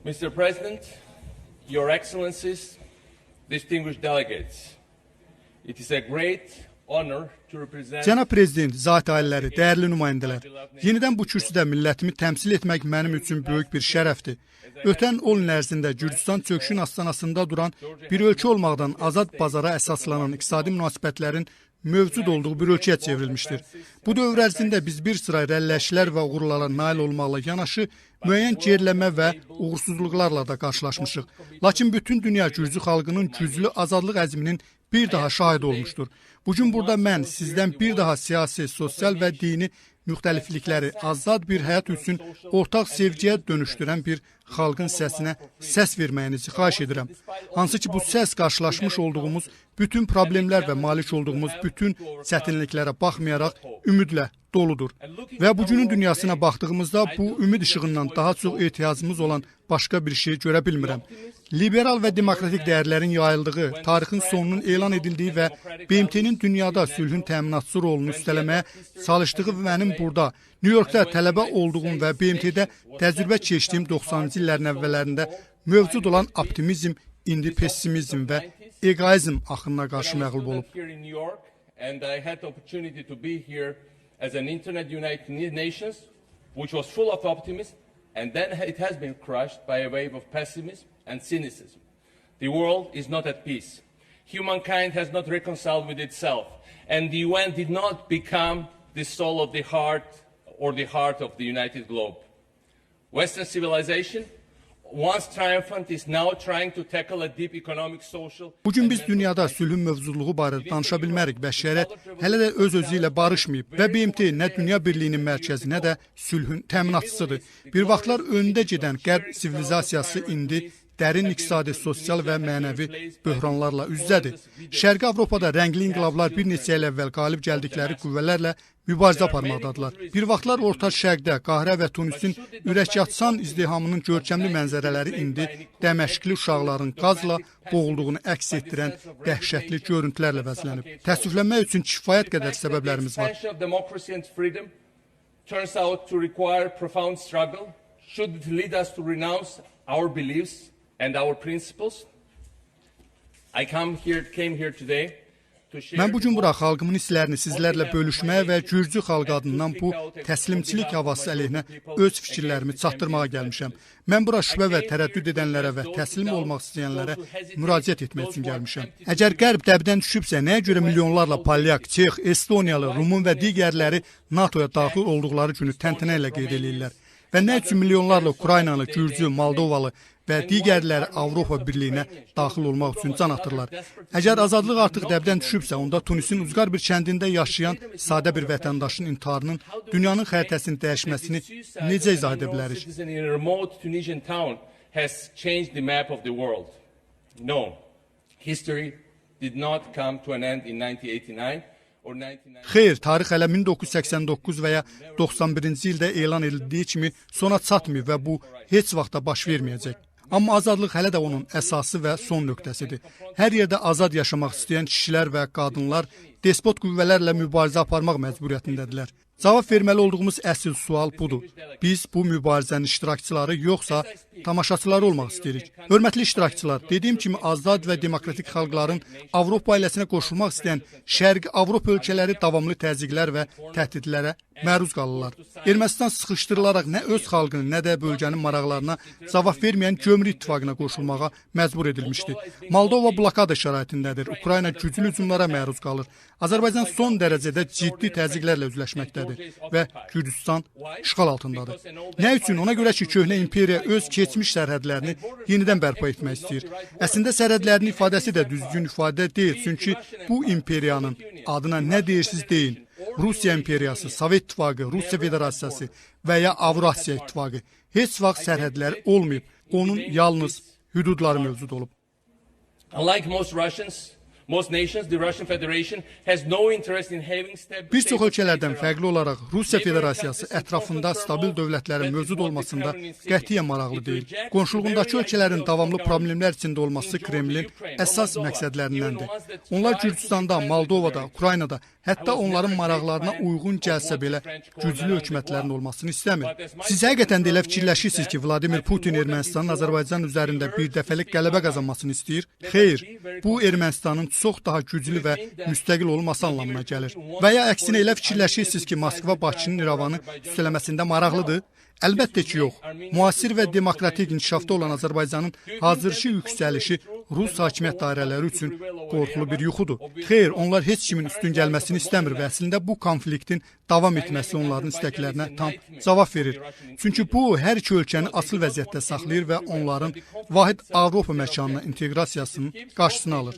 Mr. President, Your Excellencies, distinguished delegates, it is a great honor to represent... Cənab Prezident, zat ailələri, dəyərli nümayəndələr, yenidən bu kürsüdə millətimi təmsil etmək mənim üçün böyük bir şərəfdir. Ötən 10 il ərzində Gürcüstan çöküşün astanasında duran bir ölkə olmaqdan azad bazara əsaslanan iqtisadi münasibətlərin mövcud olduğu bir ölkəyə çevrilmişdir. Bu dövr ərzində biz bir sıra irəliləşlər və uğurlara nail olmaqla yanaşı, müəyyən geriləmə və uğursuzluqlarla da qarşılaşmışıq. Lakin bütün dünya Gürcü xalqının güclü azadlıq əzminin bir daha şahid olmuşdur. Bugün burada mən sizdən bir daha siyasi, sosial və dini müxtəliflikləri azad bir həyat üçün ortaq sevgiyə dönüşdürən bir xalqın səsinə səs verməyinizi xahiş edirəm. Hansı ki bu səs qarşılaşmış olduğumuz bütün problemlər və malik olduğumuz bütün çətinliklərə baxmayaraq ümidlə doludur. Və bugünün dünyasına baxdığımızda bu ümid işığından daha çox ehtiyacımız olan başqa bir şey görə bilmirəm. Liberal və demokratik dəyərlərin yayıldığı, tarixin sonunun elan edildiyi və BMT-nin dünyada sülhün təminatçısı rolunu üstələməyə çalışdığı mənim burada, New Yorkda tələbə olduğum və BMT-də təcrübə keçdiyim 90-cı illərin əvvəllərində mövcud olan optimizm, indi pessimizm və egoizm axınına qarşı məğlub olub. As an Internet United Nations, which was full of optimism, and then it has been crushed by a wave of pessimism and cynicism. The world is not at peace. Humankind has not reconciled with itself, and the UN did not become the soul of the heart or the heart of the united globe. Western civilization, once triumphant, is now trying to tackle a deep economic, social... Bugün biz dünyada sülhün mövcudluğu barədə danışa bilmərik. Bəşəriyyət hələ də öz-özü ilə barışmayıb və BMT nə dünya birliyinin mərkəzi, nə də sülhün təminatçısıdır. Bir vaxtlar önündə gedən qərb sivilizasiyası indi dərin iqtisadi, sosial və mənəvi böhranlarla üzdədir. Şərqi Avropada rəngli inqilablar bir neçə il əvvəl qalib gəldikləri qüvvələrlə mübarizə aparmaqdadılar. Bir vaxtlar Orta Şərqdə Qahirə və Tunisin ürəkyaçan izdihamının görkəmli mənzərələri indi Dəməşqli uşaqların qazla boğulduğunu əks etdirən dəhşətli görüntülərlə vəzlənib. Təəssüflənmək üçün kifayət qədər səbəblərimiz var. Mən bugün bura xalqımın hisslərini sizlərlə bölüşməyə və Gürcü xalqı adından bu təslimçilik havası əleyhinə öz fikirlərimi çatdırmağa gəlmişəm. Mən bura şübhə və tərəddüd edənlərə və təslim olmaq istəyənlərə müraciət etmək üçün gəlmişəm. Əgər qərb dəbdən düşübsə, nəyə görə milyonlarla Polyak, Çex, Estoniyalı, Rumun və digərləri NATO-ya daxil olduqları günü təntənə ilə qeyd edirlər? Və nə üçün milyonlarla Ukraynalı, Gürcü, Moldovalı və digərləri Avropa Birliyinə daxil olmaq üçün can atırlar? Əgər azadlıq artıq dəbdən düşübsə, onda Tunisin ucqar bir kəndində yaşayan sadə bir vətəndaşın intiharının dünyanın xəritəsini dəyişməsini necə izah edə bilərik? Xeyr, tarix hələ 1989 və ya 91-ci ildə elan edildiyi kimi sona çatmayıb və bu heç vaxtda baş verməyəcək. Amma azadlıq hələ də onun əsası və son nöqtəsidir. Hər yerdə azad yaşamaq istəyən kişilər və qadınlar despot qüvvələrlə mübarizə aparmaq məcburiyyətindədirlər. Cavab verməli olduğumuz əsl sual budur. Biz bu mübarizənin iştirakçıları yoxsa tamaşaçıları olmaq istəyirik. Hörmətli iştirakçılar, dediyim kimi azad və demokratik xalqların Avropa ailəsinə qoşulmaq istəyən Şərqi Avropa ölkələri davamlı təzyiqlər və təhdidlərə məruz qalırlar. Ermənistan sıxışdırılaraq nə öz xalqının, nə də bölgənin maraqlarına cavab verməyən gömrük ittifaqına qoşulmağa məcbur edilmişdi. Moldova blokada şəraitindədir. Ukrayna güclü hücumlara məruz qalır. Azərbaycan son dərəcədə ciddi təzyiqlərlə üzləşməkdədir və Gürcüstan işğal altındadır. Nə üçün? Ona görə ki, köhnə imperiya öz keçmiş sərhədlərini yenidən bərpa etmək istəyir. Əslində sərhədlərinin ifadəsi də düzgün ifadə deyil, çünki bu imperiyanın adına nə deyirsiz deyin. Rusiya imperiyası, Sovet İttifaqı, Rusiya Federasiyası və ya Avrasiya İttifaqı heç vaxt sərhədləri olmayıb. Onun yalnız hüdudları mövcud olub. Unlike most Russians, Most nations, the Russian Federation has no interest in having stable. Bir çox ölkələrdən fərqli olaraq Rusiya Federasiyası ətrafında stabil dövlətlərin mövcud olmasında qətiyyən maraqlı deyil. Qonşuluğundakı ölkələrin davamlı problemlər içində olması Kremlin əsas məqsədlərindəndir. Onlar Gürcüstanda, Moldovada, Ukraynada, hətta onların maraqlarına uyğun gəlsə belə güclü hökumətlərin olmasını istəmir. Siz həqiqətən də elə fikirləşirsiniz ki, Vladimir Putin Ermənistanın Azərbaycan üzərində bir dəfəlik qələbə qazanmasını istəyir? Xeyr, bu Ermənistanın çox daha güclü və müstəqil olması anlamına gəlir. Və ya əksinə elə fikirləşirsiniz ki, Moskva Bakının İrəvanı üstələməsində maraqlıdır? Əlbəttə ki, yox. Müasir və demokratik inkişafda olan Azərbaycanın hazırki yüksəlişi Rus hakimiyyət dairələri üçün qorxulu bir yuxudur. Xeyr, onlar heç kimin üstün gəlməsini istəmir və əslində bu konfliktin davam etməsi onların istəklərinə tam cavab verir. Çünki bu, hər iki ölkəni asıl vəziyyətdə saxlayır və onların vahid Avropa məkanına inteqrasiyasının qarşısını alır.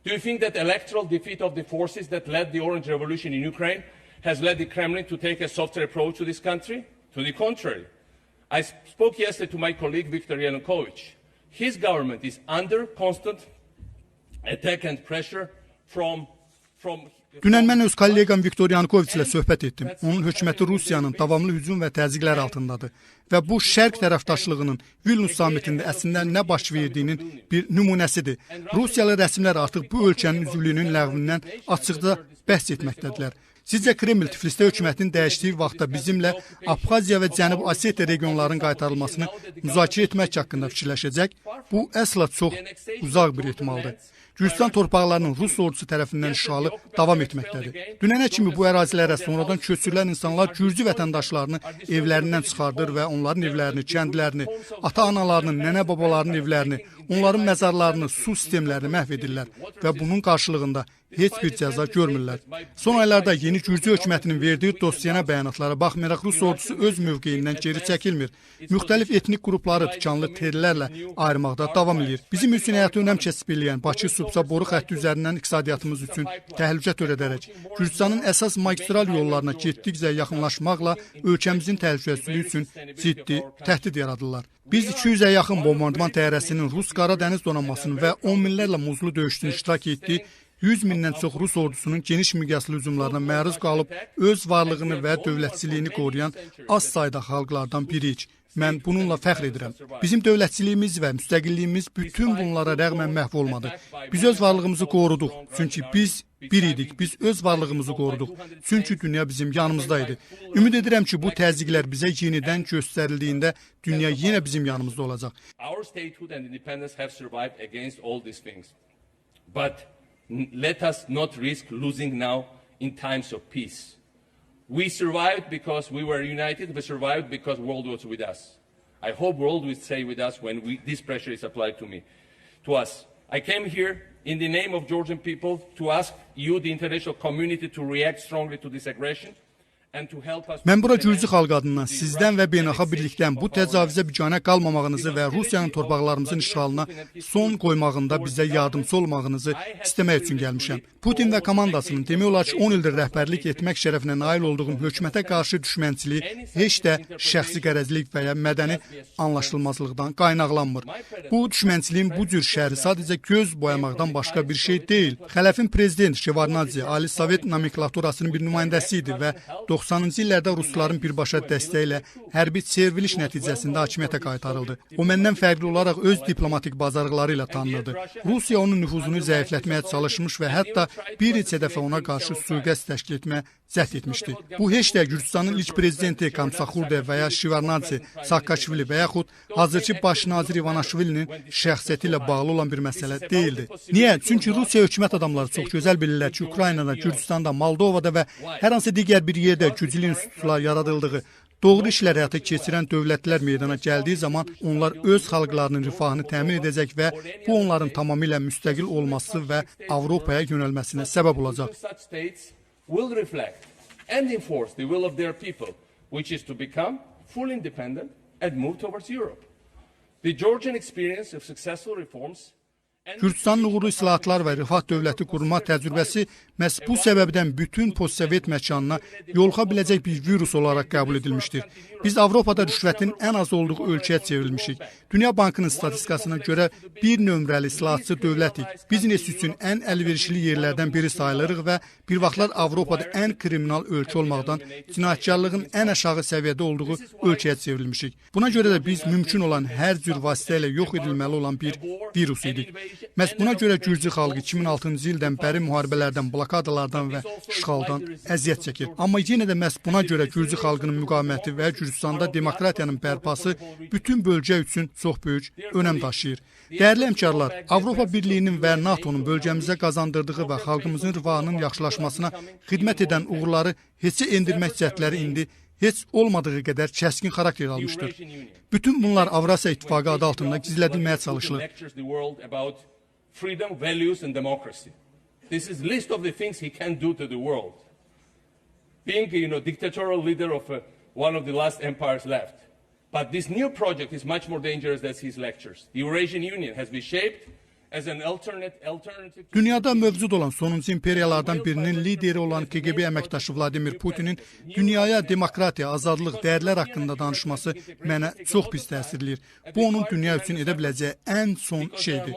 Do you think that electoral defeat of the forces that led the Orange Revolution in Ukraine has led the Kremlin to take a softer approach to this country? To the contrary. I spoke yesterday to my colleague Viktor Yanukovych. His government is under constant attack and pressure from Dünən mən öz kollegam Viktor Yanukovich ilə söhbət etdim. Onun hökuməti Rusiyanın davamlı hücum və təzyiqlər altındadır. Və bu şərq tərəfdaşlığının Vilnius samitində əslində nə baş verdiyinin bir nümunəsidir. Rusiyalı rəsmilər artıq bu ölkənin üzvlüyünün ləğvindən açıqda bəhs etməkdədirlər. Sizcə Kreml Tiflisdə hökumətinin dəyişdiyi vaxtda bizimlə Abxaziya və Cənubi Osetiya regionlarının qaytarılmasını müzakirə etmək haqqında fikirləşəcək? Bu əsla çox uzaq bir ehtimaldır. Gürcüstan torpaqlarının Rus ordusu tərəfindən işğalı davam etməkdədir. Dünənə kimi bu ərazilərə sonradan köçürülən insanlar Gürcü vətəndaşlarını evlərindən çıxardır və onların evlərini, kəndlərini, ata-analarının, nənə-babalarının evlərini, onların məzarlarını, su sistemlərini məhv edirlər və bunun qarşılığında heç bir cəza görmürlər. Son aylarda yeni Gürcü hökumətinin verdiyi dosyana bəyanatlara baxmayaraq Rus ordusu öz mövqeyindən geri çəkilmir. Müxtəlif etnik qrupları tikanlı tellərlə ayırmaqda davam edir. Bizim üçün həyatı önəm kəsb eləyən Bakı-Subsa boru xətti üzərindən iqtisadiyyatımız üçün təhlükə törədərək Gürcüstanın əsas magistral yollarına getdikcə yaxınlaşmaqla ölkəmizin təhlükəsizliyi üçün ciddi təhdid yaradırlar. Biz 200-ə yaxın bombardman təyyarəsinin Rus Qara Dəniz donanmasının və 10 minlərlə muzlu döyüşçünün iştirak etdiyi 100 mindən çox Rus ordusunun geniş miqyaslı hücumlarına məruz qalıb öz varlığını və dövlətçiliyini qoruyan az sayda xalqlardan biriyik. Mən bununla fəxr edirəm. Bizim dövlətçiliyimiz və müstəqilliyimiz bütün bunlara rəğmən məhv olmadı. Biz öz varlığımızı qoruduq. Çünki biz bir idik. Biz öz varlığımızı qoruduq. Çünki dünya bizim yanımızdaydı. Ümid edirəm ki, bu təzyiqlər bizə yenidən göstərildiyində dünya yenə bizim yanımızda olacaq. Let us not risk losing now in times of peace. We survived because we were united. We survived because the world was with us. I hope the world will stay with us when this pressure is applied to us. I came here in the name of Georgian people to ask you, the international community, to react strongly to this aggression. Mən bura Gürcü xalq adından sizdən və beynəlxalq birlikdən bu təcavüzə biganə qalmamağınızı və Rusiyanın torpaqlarımızın işğalına son qoymağında bizə yardımcı olmağınızı istəmək üçün gəlmişəm. Putin və komandasının demək olar ki 10 ildir rəhbərlik etmək şərəfinə nail olduğum hökumətə qarşı düşmənçiliyi heç də şəxsi qərəzlik və ya mədəni anlaşılmazlıqdan qaynaqlanmır. Bu düşmənçiliyin bu cür şəri sadəcə göz boyamaqdan başqa bir şey deyil. Xələfin prezident Şevarnadze Ali Sovet nomenklaturasının bir nümayəndəsi idi və 90-cı illərdə Rusların birbaşa dəstəyi ilə hərbi çevriliş nəticəsində hakimiyyətə qaytarıldı. O məndən fərqli olaraq öz diplomatik bacarıqları ilə tanınırdı. Rusiya onun nüfuzunu zəiflətməyə çalışmış və hətta bir neçə dəfə ona qarşı sui-qəsd təşkil etməyə cəhd etmişdi. Bu heç də Gürcüstanın ilk prezidenti Kamsaxurde və ya Şivarnadze Saakaşvili və yaxud hazırki baş nazir İvanaşvilinin şəxsiyyəti ilə bağlı olan bir məsələ deyildi. Niyə? Çünki Rusiya hökumət adamları çox gözəl bilirlər ki, Ukraynada, Gürcüstanda, Moldovada və hər hansı digər bir yerdə güclü institutlar yaradıldığı, doğru işlər həyata keçirən dövlətlər meydana gəldiyi zaman onlar öz xalqlarının rifahını təmin edəcək və bu onların tamamilə müstəqil olması və Avropaya yönəlməsinə səbəb olacaq. Will reflect and enforce the will of their people, which is to become fully independent and move towards Europe. The Georgian experience of successful reforms Gürcüstanın uğurlu islahatlar və rifah dövləti qurma təcrübəsi məhz bu səbəbdən bütün postsovet məkanına yoluxa biləcək bir virus olaraq qəbul edilmişdir. Biz Avropada rüşvətin ən az olduğu ölkəyə çevrilmişik. Dünya Bankının statistikasına görə bir nömrəli islahatçı dövlətik. Biznes üçün ən əlverişli yerlərdən biri sayılırıq və bir vaxtlar Avropada ən kriminal ölkə olmaqdan cinayətkarlığın ən aşağı səviyyədə olduğu ölkəyə çevrilmişik. Buna görə də biz mümkün olan hər cür vasitə ilə yox edilməli olan bir virus idik. Məhz buna görə Gürcü xalqı 2006-cı ildən bəri müharibələrdən, blokadalardan və işğaldan əziyyət çəkir. Amma yenə də məhz buna görə Gürcü xalqının müqaviməti və Gürcüstanda demokratiyanın bərpası bütün bölgə üçün çox böyük önəm daşıyır. Dəyərli həmkarlar, Avropa Birliyinin və NATO'nun bölgəmizə qazandırdığı və xalqımızın rifahının yaxşılaşmasına xidmət edən uğurları heçə endirmək cəhdləri indi heç olmadığı qədər kəskin xarakter almışdır. Bütün bunlar Avrasiya İttifaqı adı altında gizlədilməyə çalışılır. Freedom, values and democracy. This is list of the things he can do to the world. Being, dictatorial leader of one of the last empires left. But this new project is much more dangerous than his lectures. The Eurasian Union has been shaped as an alternative. Dünyada mövcud olan sonuncu imperiyalardan birinin lideri olan KGB əməkdaşı Vladimir Putinin dünyaya demokratiya, azadlıq, dəyərlər haqqında danışması mənə çox pis təsir edir. Bu onun dünya üçün edə biləcəyi ən son şeydir.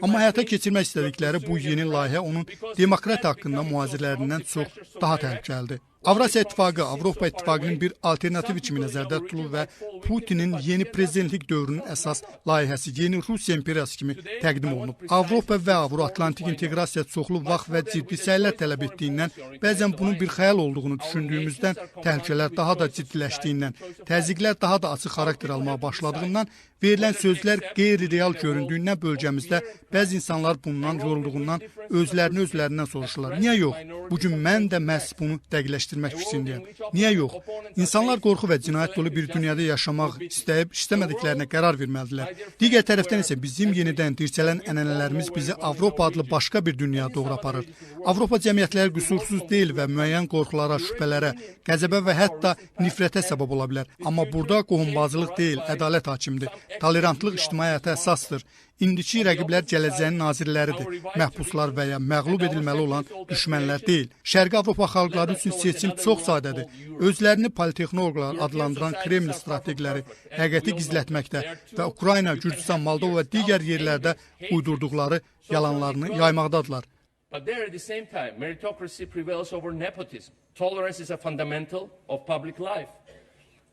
Amma həyata keçirmək istədikləri bu yeni layihə onun demokratiya haqqında mühazirlərindən çox daha təhlükəlidir. Avrasiya İttifaqı, Avropa İttifaqının bir alternativi kimi nəzərdə tutulur və Putinin yeni prezidentlik dövrünün əsas layihəsi yeni Rusiya imperiyası kimi təqdim olunub. Avropa və Avro-Atlantik inteqrasiya çoxlu vaxt və ciddi səylər tələb etdiyindən, bəzən bunun bir xəyal olduğunu düşündüyümüzdən, təhlükələr daha da ciddiləşdiyindən, təzyiqlər daha da açıq xarakter almağa başladığından, verilən sözlər qeyri-real göründüyündən bölgəmizdə bəzi insanlar bundan yorulduğundan özlərindən soruşurlar. Niyə yox? Bugün mən də məhz bunu dəqiqləşdirmək fikrindəyəm. Niyə yox? İnsanlar qorxu və cinayət dolu bir dünyada yaşamaq istəyib, istəmədiklərinə qərar verməlidirlər. Digər tərəfdən isə bizim yenidən dirçələn ənənələrimiz bizi Avropa adlı başqa bir dünyaya doğru aparır. Avropa cəmiyyətləri qüsursuz deyil və müəyyən qorxulara, şübhələrə, qəzəbə və hətta nifrətə səbəb ola bilər. Amma burada qohumbazlıq deyil, ədalət hakimdir. Tolerantlıq ictimai həyata əsasdır. İndiki rəqiblər gələcəyin nazirləridir. Məhbuslar və ya məğlub edilməli olan düşmənlər deyil. Şərqi Avropa xalqları üçün seçim çox sadədir. Özlərini politexnoloqlar adlandıran Kreml strateqləri həqiqəti gizlətməkdə və Ukrayna, Gürcüstan, Moldova və digər yerlərdə uydurduqları yalanlarını yaymaqdadırlar. But there at the same time, meritocracy prevails over nepotism. Tolerance is a fundamental of public life.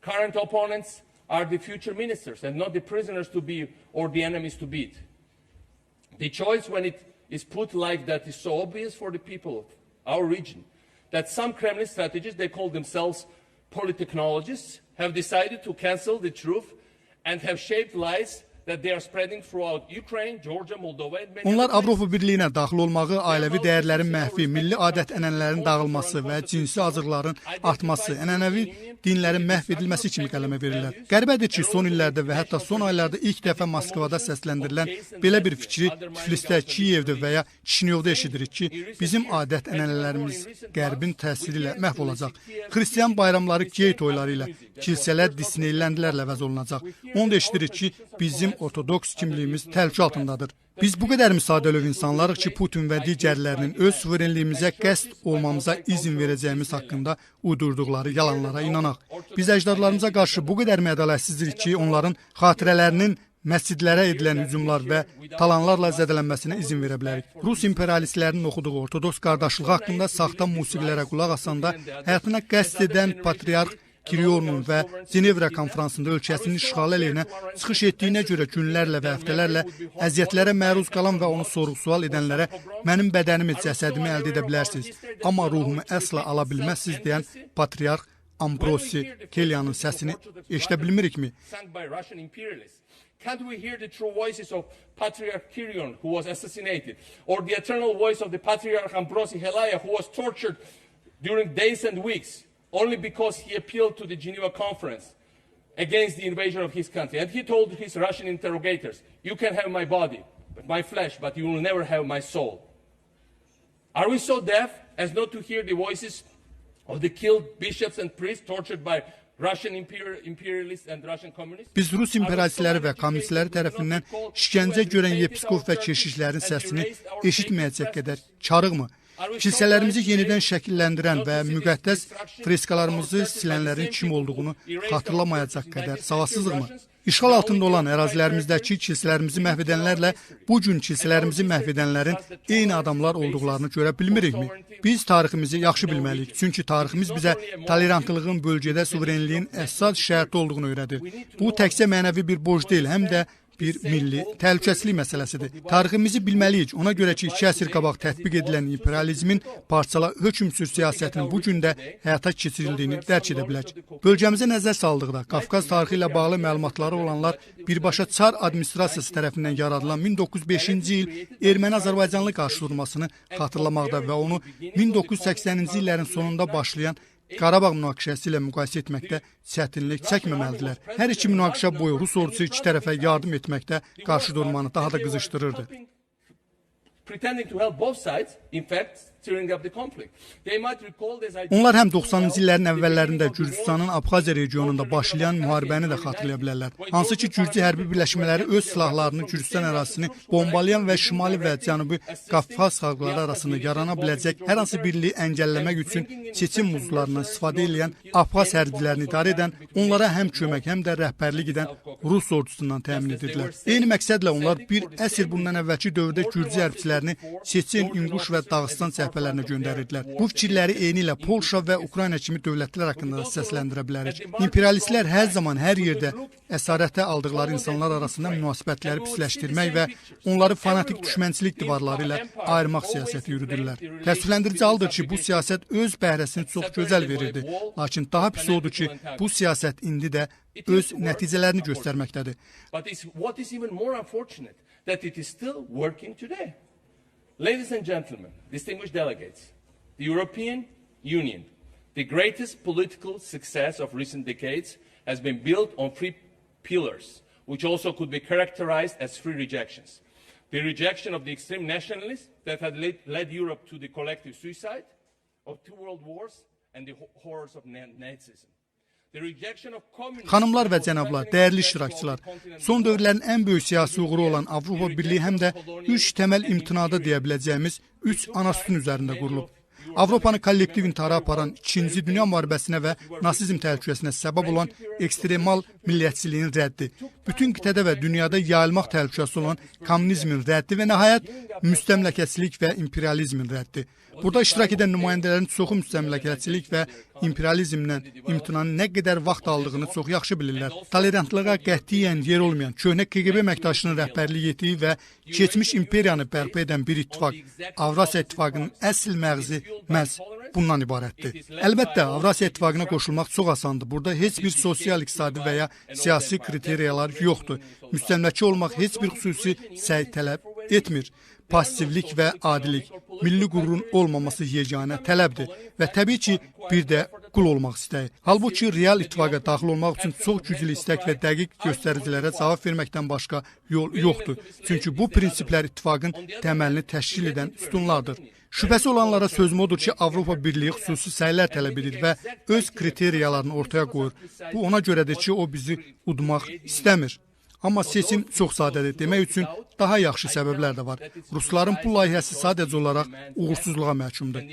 Current opponents are the future ministers and not the prisoners to be or the enemies to beat. The choice when it is put like that is so obvious for the people of our region that some Kremlin strategists, they call themselves politechnologists, have decided to cancel the truth and have shaped lies that they are spreading throughout Ukraine, Georgia, Moldova and many Onlar Avropa Birliyinə daxil olmağı, ailəvi dəyərlərin məhvi, milli adət-ənənələrin dağılması və cinsi azıqların artması, ənənəvi dinlərin məhv edilməsi kimi qələmə verirlər. Qəribədir ki, son illərdə və hətta son aylarda ilk dəfə Moskvada səsləndirilən belə bir fikri Tiflisdə, Kiyevdə və ya Çinyovda eşidirik ki, bizim adət-ənənələrimiz Qərbin təsiri ilə məhv olacaq. Xristiyan bayramları gey toyları ilə, kilsələr Disneylandlərlə əvəz olunacaq. Onu da eşidirik ki, bizim ortodoks kimliyimiz təhlükə altındadır. Biz bu qədər müsadəlöv insanlarıq ki, Putin və digərlərinin öz suverenliyimizə qəsd olmamıza izin verəcəyimiz haqqında uydurduqları yalanlara inanaq. Biz əcdadlarımıza qarşı bu qədər mədalətsizdik ki, onların xatirələrinin məscidlərə edilən hücumlar və talanlarla zədələnməsinə izin verə bilərik. Rus imperialistlərinin oxuduğu ortodoks qardaşlığı haqqında saxta musiqilərə qulaq asanda həyatına qəsd edən patriarx Kirillonun və Cenevra konfransında ölkəsinin işğalı əleyhinə çıxış etdiyinə görə günlərlə və həftələrlə əziyyətlərə məruz qalan və onu sorğu-sual edənlərə mənim bədənimi, cəsədimi əldə edə bilərsiniz, amma ruhumu əsla ala bilməzsiniz deyən patriarx Ambrosi Kelyanın səsini eşidə bilmirikmi? Can't we hear the true voices of Patriarch Kirill, who was assassinated, or the eternal voice of the Patriarch Ambrosi Helaya, who was tortured during days and weeks, only because he appealed to the Geneva Conference against the invasion of his country. And he told his Russian interrogators, you can have my body, my flesh, but you will never have my soul. Are we so deaf as not to hear the voices of the killed bishops and priests tortured by Biz Rus imperialistləri və kommunistləri tərəfindən işgəncə görən yepiskop və keşişlərin səsini eşitməyəcək qədər karıqmı? Kilsələrimizi yenidən şəkilləndirən və müqəddəs freskalarımızı silənlərin kim olduğunu xatırlamayacaq qədər savadsızlıqmı? İşğal altında olan ərazilərimizdəki kilsələrimizi məhv edənlərlə bu gün kilsələrimizi məhv edənlərin eyni adamlar olduqlarını görə bilmirikmi? Biz tariximizi yaxşı bilməliyik. Çünki tariximiz bizə tolerantlığın bölgədə suverenliyin əsas şərti olduğunu öyrədir. Bu təkcə mənəvi bir borc deyil, həm də bir milli təhlükəsizlik məsələsidir. Tariximizi bilməliyik. Ona görə ki, 2 əsr qabaq tətbiq edilən imperializmin parçala hökmsüz siyasətinin bu gün də həyata keçirildiyini dərk edə bilək. Bölgəmizə nəzər saldıqda, Qafqaz tarixi ilə bağlı məlumatları olanlar birbaşa Çar administrasiyası tərəfindən yaradılan 1905-ci il erməni-azərbaycanlı qarşıdurmasını xatırlamaqda və onu 1980-ci illərin sonunda başlayan Qarabağ münaqişəsi ilə müqayisə etməkdə çətinlik çəkməməlidirlər. Hər iki münaqişə boyu Rus ordusu iki tərəfə yardım etməkdə qarşıdurmanı daha da qızışdırırdı. Onlar həm 90-cı illərin əvvəllərində Gürcüstanın Abxaziya regionunda başlayan müharibəni də xatırlaya bilərlər. Hansı ki, Gürcü hərbi birləşmələri öz silahlarını Gürcüstan ərazisini bombalayan və Şimali və Cənubi Qafqaz xalqları arasında yarana biləcək hər hansı birliyi əngəlləmək üçün seçim muzlarından istifadə edən Abxaz hərbilərini idarə edən, onlara həm kömək, həm də rəhbərlik edən Rus ordusundan təmin edirdilər. Eyni məqsədlə onlar bir əsr bundan əvvəlki dövrdə Gürcü hərbçilərini Çeçen, İnquş və Dağıstan səhifələrinə göndərirdilər. Bu fikirləri eyni ilə Polşa və Ukrayna kimi dövlətlər haqqında səsləndirə bilərik. İmperialistlər hər zaman, hər yerdə əsarətə aldıqları insanlar arasında münasibətləri pisləşdirmək və onları fanatik düşmənçilik divarları ilə ayırmaq siyasəti yürüdürlər. Təəssüfləndirici haldır ki, bu siyasət öz bəhrəsini çox gözəl verirdi. Lakin daha pis odur ki, bu siyasət indi də öz nəticələrini göstərməkdədir. Ladies and gentlemen, distinguished delegates, the European Union, the greatest political success of recent decades, has been built on 3 pillars, which also could be characterized as 3 rejections. The rejection of the extreme nationalists that had led Europe to the collective suicide of 2 world wars and the horrors of Nazism. Xanımlar və cənablar, dəyərli iştirakçılar, son dövrlərin ən böyük siyasi uğuru olan Avropa Birliyi həm də 3 təməl imtinada deyə biləcəyimiz 3 ana sütun üzərində qurulub. Avropanı kollektiv intihara aparan 2-ci Dünya müharibəsinə və nasizm təhlükəsinə səbəb olan ekstremal millətçiliyin rəddi, bütün qitədə və dünyada yayılmaq təhlükəsi olan kommunizmin rəddi və nəhayət müstəmləkəçilik və imperializmin rəddi. Burada iştirak edən nümayəndələrin çoxu müstəmləkəçilik və imperializmdən imtinanın nə qədər vaxt aldığını çox yaxşı bilirlər. Tolerantlığa qətiyyən yer olmayan, köhnə KGB əməkdaşının rəhbərlik etdiyi və keçmiş imperiyanı bərpa edən bir ittifaq, Avrasiya İttifaqının əsl məğzi məhz bundan ibarətdir. Əlbəttə, Avrasiya İttifaqına qoşulmaq çox asandır. Burada heç bir sosial, iqtisadi və ya siyasi kriteriyalar yoxdur. Müstəmləkə olmaq heç bir xüsusi səy tələb etmir. Passivlik və adilik, milli qürurun olmaması yeganə tələbdir və təbii ki, bir də qul olmaq istəyi. Halbuki real ittifaqa daxil olmaq üçün çox güclü istək və dəqiq göstəricilərə cavab verməkdən başqa yol yoxdur. Çünki bu prinsiplər ittifaqın təməlini təşkil edən sütunlardır. Şübhəsi olanlara sözüm odur ki, Avropa Birliyi xüsusi səylər tələb edir və öz kriteriyalarını ortaya qoyur. Bu ona görədir ki, o bizi udmaq istəmir. Amma seçim çox sadədir. Demək üçün daha yaxşı səbəblər də var. Rusların bu layihəsi sadəcə olaraq uğursuzluğa məhkumdur.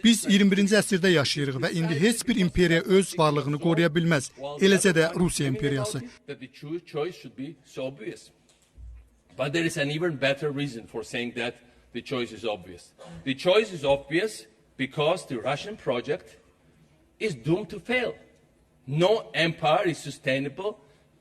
Biz 21-ci əsrdə yaşayırıq və indi heç bir imperiya öz varlığını qoruya bilməz. Eləcə də Rusiya imperiyası. But there is an even better reason for saying that the choice is obvious. The choice is obvious because the Russian project is doomed to fail. No empire is sustainable.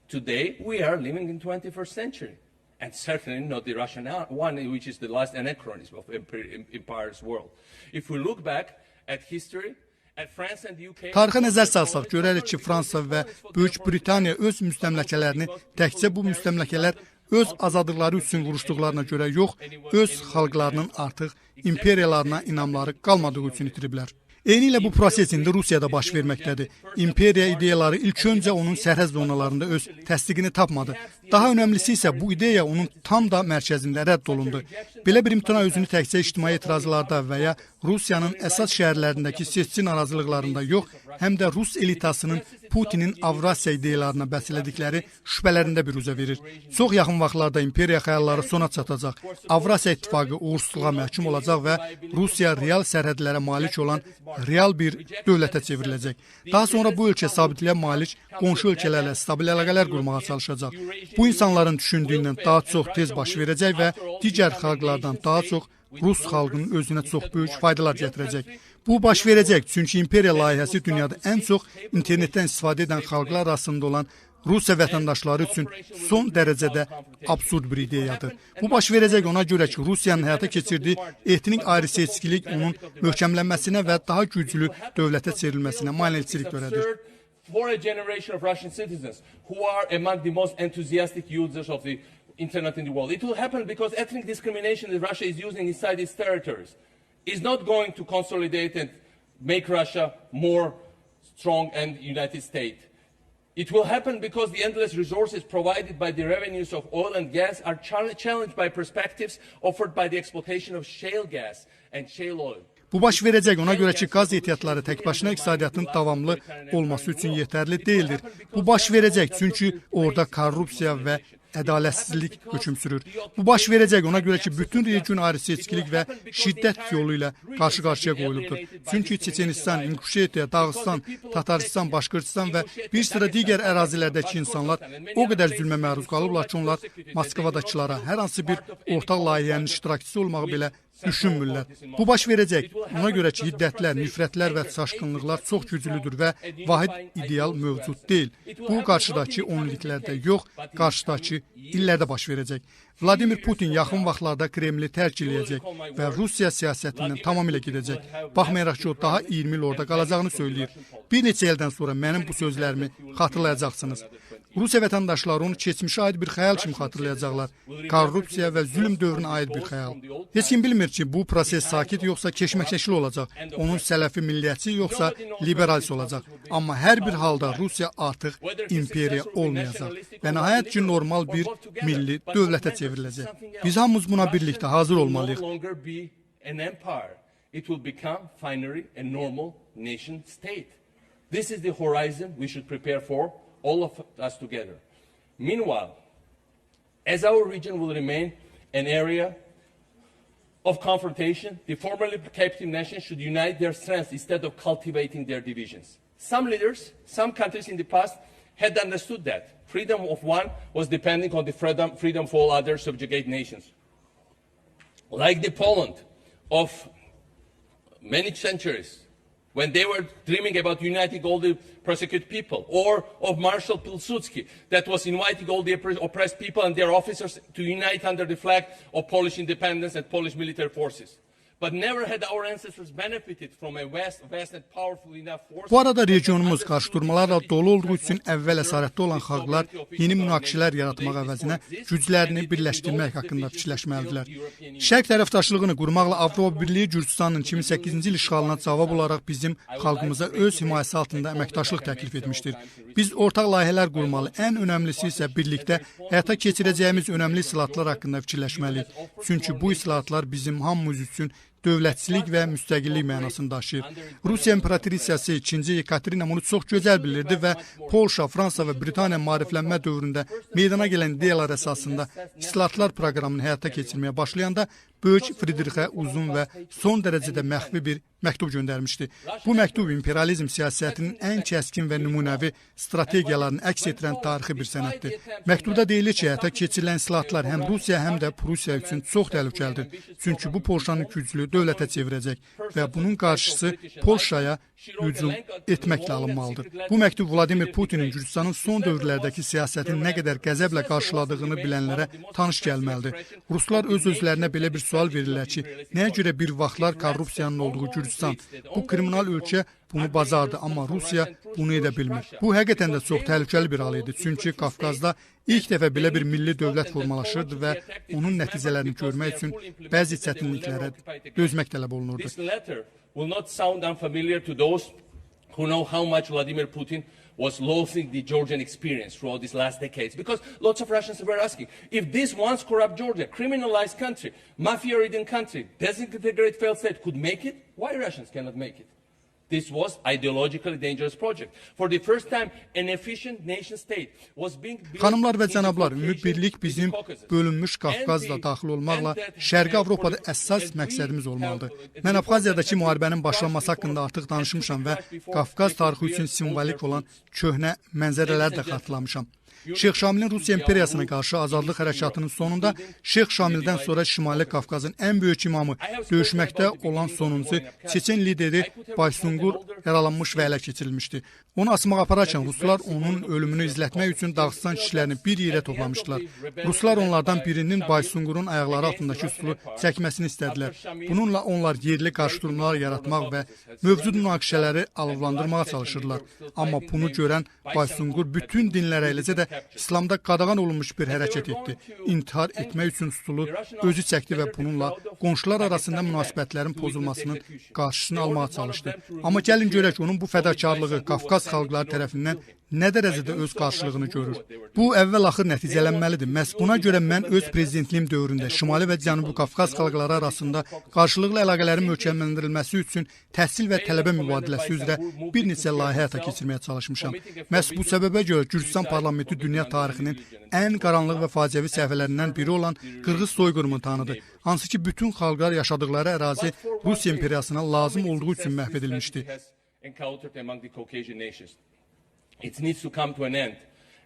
Today, we are living in the 21st century, and certainly not the Russian one, which is the last anachronism of empire's world. If we look back at history, at France and the UK... Tarixə nəzər salsaq, görərik ki, Fransa və Böyük Britaniya öz müstəmləkələrini təkcə bu müstəmləkələr öz azadlıqları üçün vuruşduqlarına görə yox, öz xalqlarının artıq imperiyalarına inamları qalmadığı üçün itiriblər. Eynilə bu proses indi Rusiyada baş verməkdədir. İmperiya ideyaları ilk öncə onun sərhəd zonalarında öz təsdiqini tapmadı. Daha önəmlisi isə bu ideya onun tam da mərkəzində rədd olundu. Belə bir imtina özünü təkcə ictimai etirazlarda və ya Rusiyanın əsas şəhərlərindəki seçici narazılıqlarında yox, həm də Rus elitasının Putinin Avrasiya ideyalarına bəslədikləri şübhələrində bir üzə verir. Çox yaxın vaxtlarda imperiya xəyalları sona çatacaq. Avrasiya İttifaqı uğursuzluğa məhkum olacaq və Rusiya real sərhədlərə malik olan real bir dövlətə çevriləcək. Daha sonra bu ölkə sabitliyə malik qonşu ölkələrlə stabil əlaqələr qurmağa çalışacaq. Bu insanların düşündüyündən daha çox tez baş verəcək və digər xalqlardan daha çox Rus xalqının özünə çox böyük faydalar gətirəcək. Bu baş verəcək, çünki imperiya layihəsi dünyada ən çox internetdən istifadə edən xalqlar arasında olan Rusiya vətəndaşları üçün son dərəcədə absurd bir ideyadır. Bu baş verəcək ona görə ki, Rusiyanın həyata keçirdiyi etnik ayrı-seçkilik onun möhkəmlənməsinə və daha güclü dövlətə çevrilməsinə maneçilik törədir. For a generation of Russian citizens who are among the most enthusiastic users of the internet in the world. It will happen because ethnic discrimination that Russia is using inside its territories is not going to consolidate and make Russia more strong and united state. It will happen because the endless resources provided by the revenues of oil and gas are challenged by perspectives offered by the exploitation of shale gas and shale oil. Bu baş verəcək ona görə ki, qaz ehtiyatları tək başına iqtisadiyyatın davamlı olması üçün yetərli deyildir. Bu baş verəcək çünki orada korrupsiya və ədalətsizlik hökm sürür. Bu baş verəcək ona görə ki, bütün region ayrı-seçkilik və şiddət yolu ilə qarşı-qarşıya qoyulubdur. Çünki Çeçenistan, İnguşetiya, Dağıstan, Tataristan, Başqırtistan və bir sıra digər ərazilərdəki insanlar o qədər zülmə məruz qalıblar ki, onlar Moskvadakılara hər hansı bir ortaq layihənin iştirakçısı olmağı belə düşünmürlər. Bu baş verəcək. Ona görə ki, hiddətlər, nifrətlər və çaşqınlıqlar çox güclüdür və vahid ideal mövcud deyil. Bu, qarşıdakı 10 illiklərdə yox, qarşıdakı illərdə baş verəcək. Vladimir Putin yaxın vaxtlarda Kremli tərk edəcək və Rusiya siyasətindən tamamilə gedəcək. Baxmayaraq ki, o daha 20 il orada qalacağını söyləyir. Bir neçə ildən sonra mənim bu sözlərimi xatırlayacaqsınız. Rusiya vətəndaşları onu keçmişə aid bir xəyal kimi xatırlayacaqlar. Korrupsiya və zülm dövrünə aid bir xəyal. Heç kim bilmir ki, bu proses sakit yoxsa keşməkeşli olacaq. Onun sələfi milliyyətçi yoxsa liberalisi olacaq. Amma hər bir halda Rusiya artıq imperiya olmayacaq və nəhayət ki, normal bir milli dövlətə çevriləcək. Biz hamımız buna birlikdə hazır olmalıyıq. It will become finally a normal nation state. This is the horizon we should prepare for, all of us together. Meanwhile, as our region will remain an area of confrontation, the formerly captive nations should unite their strength instead of cultivating their divisions. Some leaders, some countries in the past had understood that. Freedom of one was depending on the freedom for all other subjugate nations. Like the Poland of many centuries, when they were dreaming about uniting all the persecuted people, or of Marshal Pilsudski, that was inviting all the oppressed people and their officers to unite under the flag of Polish independence and Polish military forces. But never had our ancestors benefited from a vast and powerful enough force. Bu arada regionumuz qarşıdurmalarla dolu olduğu üçün əvvəl əsarətdə olan xalqlar yeni münaqişələr yaratmaq əvəzinə güclərini birləşdirmək haqqında fikirləşməlidirlər. Şərq tərəfdaşlığını qurmaqla Avropa Birliyi Gürcüstanın 2008-ci il işğalına cavab olaraq bizim xalqımıza öz himayəsi altında əməkdaşlıq təklif etmişdir. Biz ortaq layihələr qurmalı, ən önəmlisi isə birlikdə həyata keçirəcəyimiz önəmli islahatlar haqqında fikirləşməliyik. Çünki bu islahatlar bizim hamımız üçün dövlətçilik və müstəqillik mənasını daşıyır. Rusiya İmperatrissiyası 2. Yekaterina bunu çox gözəl bilirdi və Polşa, Fransa və Britaniya maariflənmə dövründə meydana gələn ideyalar əsasında islahatlar proqramını həyata keçirməyə başlayanda Böyük Friderixə uzun və son dərəcədə məxfi bir məktub göndərmişdi. Bu məktub imperializm siyasətinin ən kəskin və nümunəvi strategiyalarını əks etdirən tarixi bir sənəddir. Məktubda deyilir ki, həyata keçirilən islahatlar həm Rusiya, həm də Prusiya üçün çox təhlükəlidir. Çünki bu Polşanı güclü dövlətə çevirəcək və bunun qarşısı Polşaya hücum etməklə alınmalıdır. Bu məktub Vladimir Putinin Gürcüstanın son dövrlərdəki siyasətini nə qədər qəzəblə qarşıladığını bilənlərə tanış gəlməlidir. Ruslar öz-özlərinə belə bir sual verirlər ki, nəyə görə bir vaxtlar korrupsiyanın olduğu Gürcüstan, bu kriminal ölkə bunu bacardı, amma Rusiya bunu edə bilmir. Bu həqiqətən də çox təhlükəli bir hal idi, çünki Qafqazda ilk dəfə belə bir milli dövlət formalaşırdı və onun nəticələrini görmək üçün bəzi çətinliklərə dözmək tələb olunurdu. Will not sound unfamiliar to those who know how much Vladimir Putin was loathing the Georgian experience throughout these last decades, because lots of Russians were asking, if this once corrupt Georgia, criminalized country, mafia-ridden country, disintegrated failed state could make it, why Russians cannot make it? This was ideologically dangerous project. For the first time, an efficient nation state was being built. Xanımlar və cənablar, Ümid Birlik bizim bölünmüş Qafqazla daxil olmaqla Şərqi Avropada əsas məqsədimiz olmalıdır. Mən Abxaziyadakı müharibənin başlanması haqqında artıq danışmışam və Qafqaz tarixi üçün simvolik olan köhnə mənzərələri də xatırlamışam. Şeyx Şamilin Rusiya imperiyasına qarşı azadlıq hərəkatının sonunda Şeyx Şamildən sonra Şimali Qafqazın ən böyük imamı, döyüşməkdə olan sonuncu Çeçen lideri Baysungur yaralanmış və ələ keçirilmişdi. Onu asmağa apararkən Ruslar onun ölümünü izlətmək üçün Dağıstan kişilərini bir yerə toplamışdılar. Ruslar onlardan birinin Baysungurun ayaqları altındakı stulu çəkməsini istədilər. Bununla onlar yerli qarşıdurmalar yaratmaq və mövcud münaqişələri alovlandırmağa çalışırlar. Amma bunu görən Baysungur bütün dinlərə, eləcə də İslamda qadağan olunmuş bir hərəkət etdi. İntihar etmək üçün stulu özü çəkdi və bununla qonşular arasında münasibətlərin pozulmasının qarşısını almağa çalışdı. Amma gəlin görək onun bu fədakarlığı Qafqaz xalqları tərəfindən nə dərəcədə öz qarşılığını görür. Bu əvvəl-axır nəticələnməlidir. Məhz buna görə mən öz prezidentliyim dövründə Şimali və Cənubi Qafqaz xalqları arasında qarşılıqlı əlaqələrin möhkəmləndirilməsi üçün təhsil və tələbə mübadiləsi üzrə bir neçə layihə həyata keçirməyə çalışmışam. Məhz bu səbəbə görə Gürcüstan parlamenti dünya tarixinin ən qaranlıq və faciəvi səhvələrindən biri olan Qırğız soyqırımını tanıdı. Hansı ki, bütün xalqlar yaşadıkları ərazi Rusiya imperiyasına lazım olduğu üçün məhv edilmişdi. It needs to come to an end.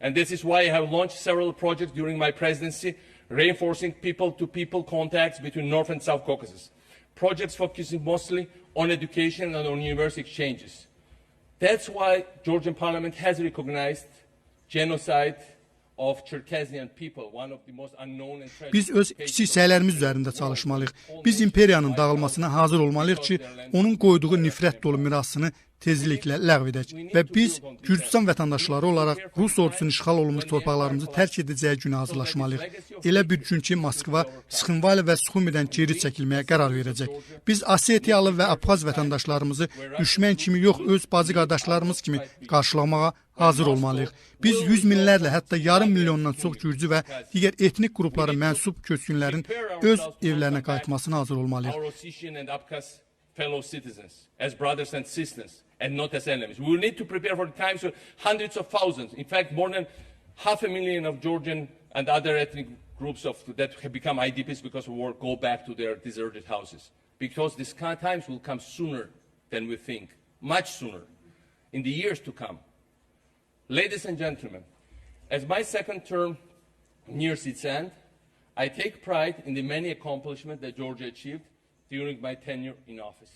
And this is why I have launched several projects during my presidency, reinforcing people-to-people contacts between North and South Caucasus. Projects focusing mostly on education and on university exchanges. That's why Georgian parliament has recognized genocide of Cherkezian people, one of the most unknown and tragic. Biz öz kiçik səylərimiz üzərində çalışmalıyıq. Biz imperiyanın dağılmasına hazır olmalıyıq ki, onun qoyduğu nifrət dolu mirasını tezliklə ləğv edək və biz Gürcüstan vətəndaşları olaraq Rus ordusunun işğal olunmuş torpaqlarımızı tərk edəcəyi günə hazırlaşmalıyıq. Elə bir gün ki, Moskva Sıxınvali və Suxumidən geri çəkilməyə qərar verəcək. Biz Osetiyalı və Abxaz vətəndaşlarımızı düşmən kimi yox, öz bacı qardaşlarımız kimi qarşılamağa hazır olmalıyıq. Biz yüz minlərlə, hətta yarım milyondan çox Gürcü və digər etnik qruplara mənsub köçkünlərin öz evlərinə qayıtmasına hazır olmalıyıq. Fellow citizens, as brothers and sisters, and not as enemies. We will need to prepare for the times when hundreds of thousands, in fact more than 500,000 of Georgian and other ethnic groups that have become IDPs because of war go back to their deserted houses. Because these kind of times will come sooner than we think, much sooner, in the years to come. Ladies and gentlemen, as my second term nears its end, I take pride in the many accomplishments that Georgia achieved during my tenure in office.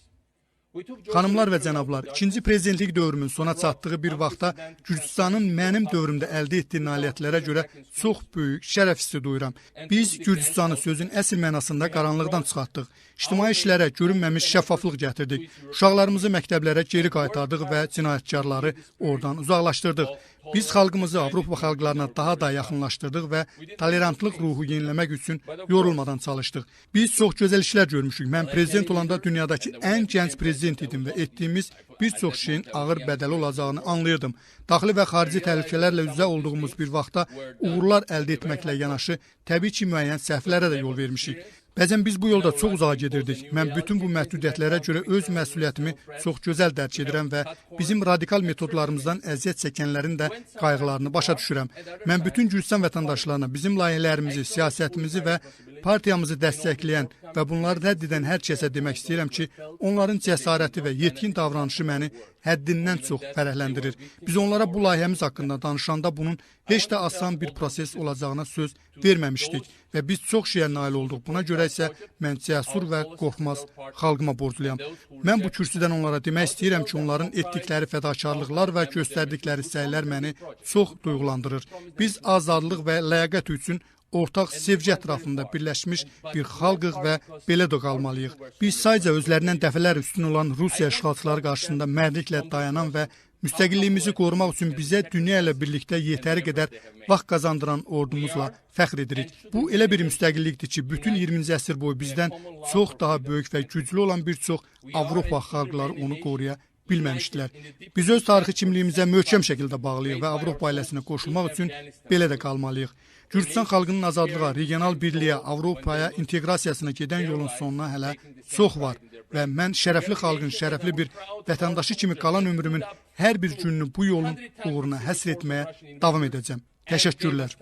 Xanımlar və cənablar, ikinci prezidentlik dövrümün sona çatdığı bir vaxtda Gürcüstanın mənim dövrümdə əldə etdiyi nailiyyətlərə görə çox böyük şərəf hissi duyuram. Biz Gürcüstanı sözün əsl mənasında qaranlıqdan çıxartdıq. İctimai işlərə görünməmiş şəffaflıq gətirdik. Uşaqlarımızı məktəblərə geri qaytardıq və cinayətkarları oradan uzaqlaşdırdıq. Biz xalqımızı Avropa xalqlarına daha da yaxınlaşdırdıq və tolerantlıq ruhu yeniləmək üçün yorulmadan çalışdıq. Biz çox gözəl işlər görmüşük. Mən prezident olanda dünyadakı ən gənc prezident idim və etdiyimiz bir çox şeyin ağır bədəli olacağını anlayırdım. Daxili və xarici təhlükələrlə üzə olduğumuz bir vaxtda uğurlar əldə etməklə yanaşı, təbii ki, müəyyən səhvlərə də yol vermişik. Bəzən biz bu yolda çox uzağa gedirdik. Mən bütün bu məhdudiyyətlərə görə öz məsuliyyətimi çox gözəl dərk edirəm və bizim radikal metodlarımızdan əziyyət çəkənlərin də qayğılarını başa düşürəm. Mən bütün Gürcüstan vətəndaşlarına bizim layihələrimizi, siyasətimizi və partiyamızı dəstəkləyən və bunları rədd edən hər kəsə demək istəyirəm ki, onların cəsarəti və yetkin davranışı məni həddindən çox fərəhləndirir. Biz onlara bu layihəmiz haqqında danışanda bunun heç də asan bir proses olacağına söz verməmişdik və biz çox şeyə nail olduq. Buna görə isə mən cəsur və qorxmaz xalqıma borcluyam. Mən bu kürsüdən onlara demək istəyirəm ki, onların etdikləri fədakarlıqlar və göstərdikləri səylər məni çox duyğulandırır. Biz azadlıq və ləyaqət üçün ortaq sevgi ətrafında birləşmiş bir xalqıq və belə də qalmalıyıq. Biz sadəcə özlərindən dəfələr üstün olan Rusiya işğalçıları qarşısında mərdliklə dayanan və müstəqilliyimizi qorumaq üçün bizə dünya ilə birlikdə yetəri qədər vaxt qazandıran ordumuzla fəxr edirik. Bu elə bir müstəqillikdir ki, bütün 20-ci əsr boyu bizdən çox daha böyük və güclü olan bir çox Avropa xalqları onu qoruya bilməmişdilər. Biz öz tarixi kimliyimizə möhkəm şəkildə bağlıyıq və Avropa ailəsinə qoşulmaq üçün belə də qalmalıyıq. Gürcüstan xalqının azadlığa, regional birliyə, Avropaya inteqrasiyasına gedən yolun sonuna hələ çox var və mən şərəfli xalqın, şərəfli bir vətəndaşı kimi qalan ömrümün hər bir gününü bu yolun uğruna həsr etməyə davam edəcəm. Təşəkkürlər.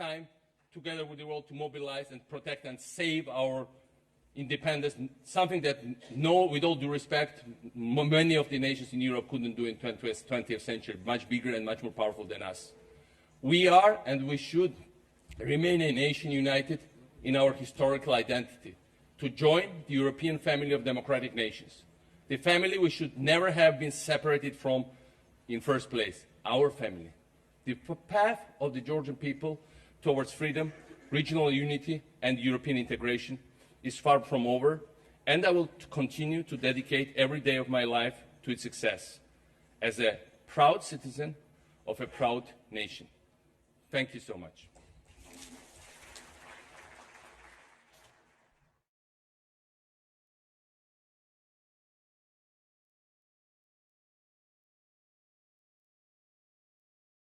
Together with the world to mobilize and protect and save our independence, something that, with all due respect, many of the nations in Europe couldn't do in 20th century, much bigger and much more powerful than us. We are and we should remain a nation united in our historical identity, to join the European family of democratic nations. The family we should never have been separated from in first place, our family. The path of the Georgian people towards freedom, regional unity, and European integration is far from over, and I will continue to dedicate every day of my life to its success as a proud citizen of a proud nation. Thank you so much.